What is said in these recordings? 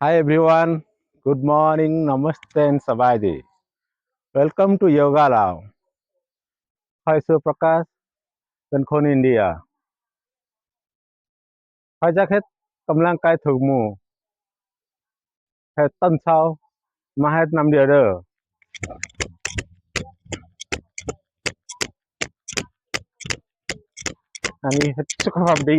Hi everyone, good morning, namaste and sabadi. Welcome to Yoga Lao. คอยสุประกาศเป็นคนอินเดียคอยจะเฮ็ดกำลังกายถูกหมู่เฮ็ดตอนเช้ามาเฮ็ดนำเดียวเด้ออันนี้เฮ็ดสุขภาพดี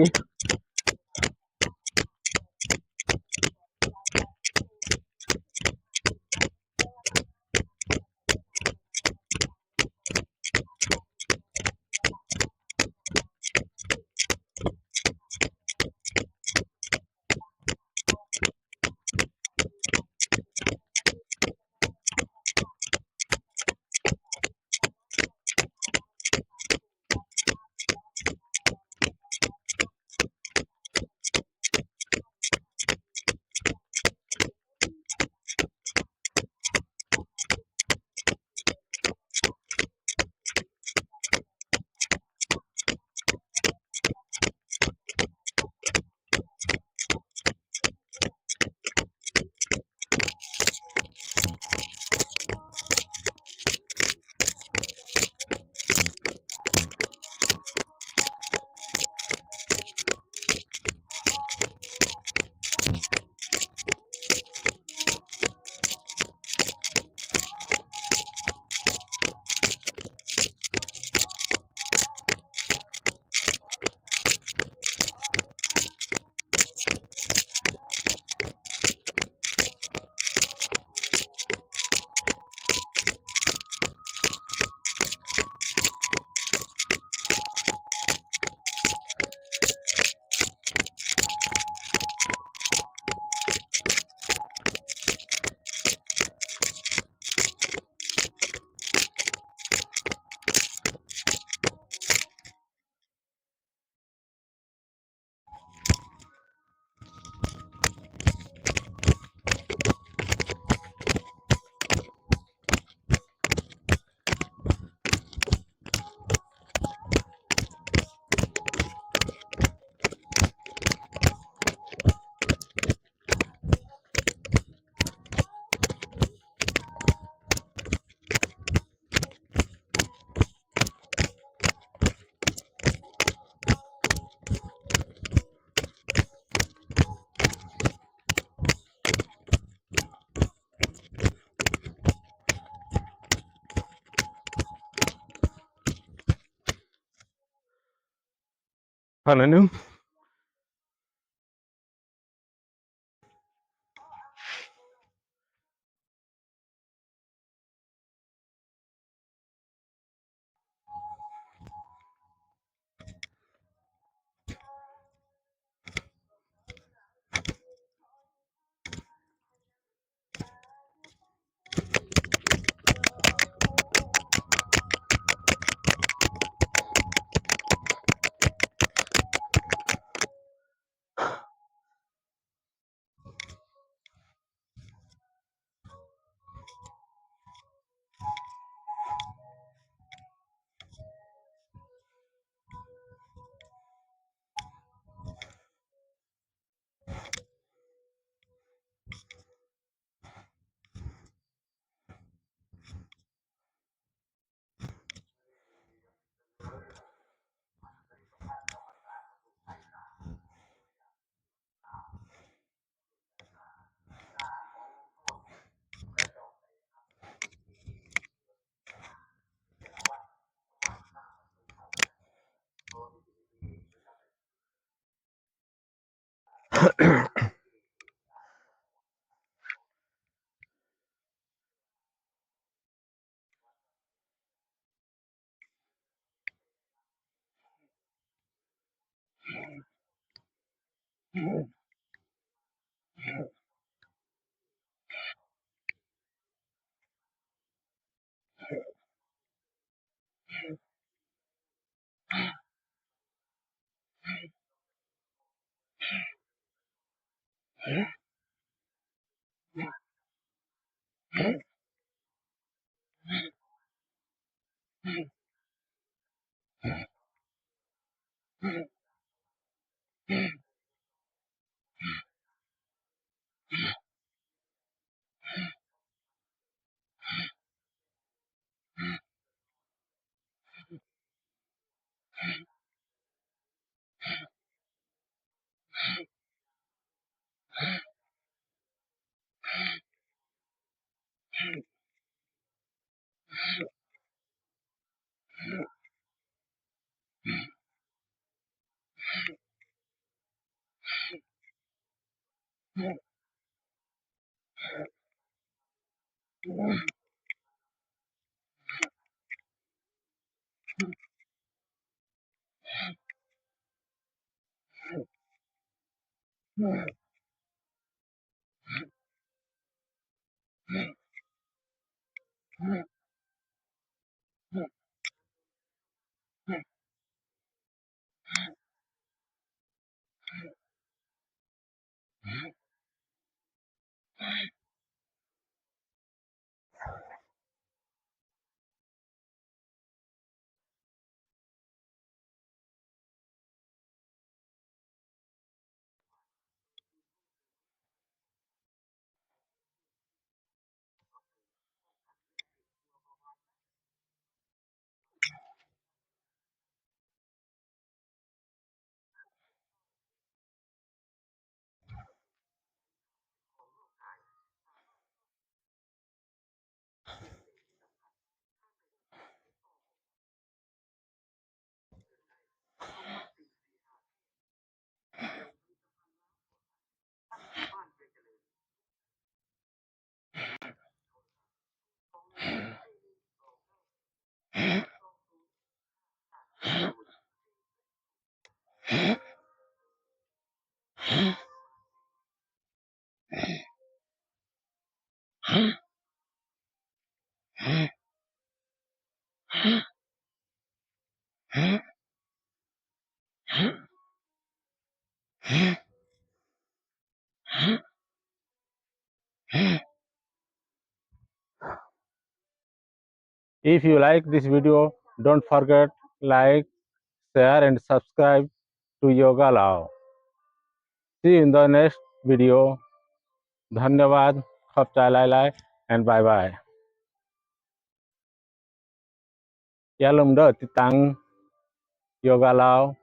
เท่านั้นนึง If you like this video, don't forget like, share and subscribe to Yoga Lao. See you in the next video. धन्यवाद, खप चाय लाय and bye bye. Yalum do titang Yoga Lao.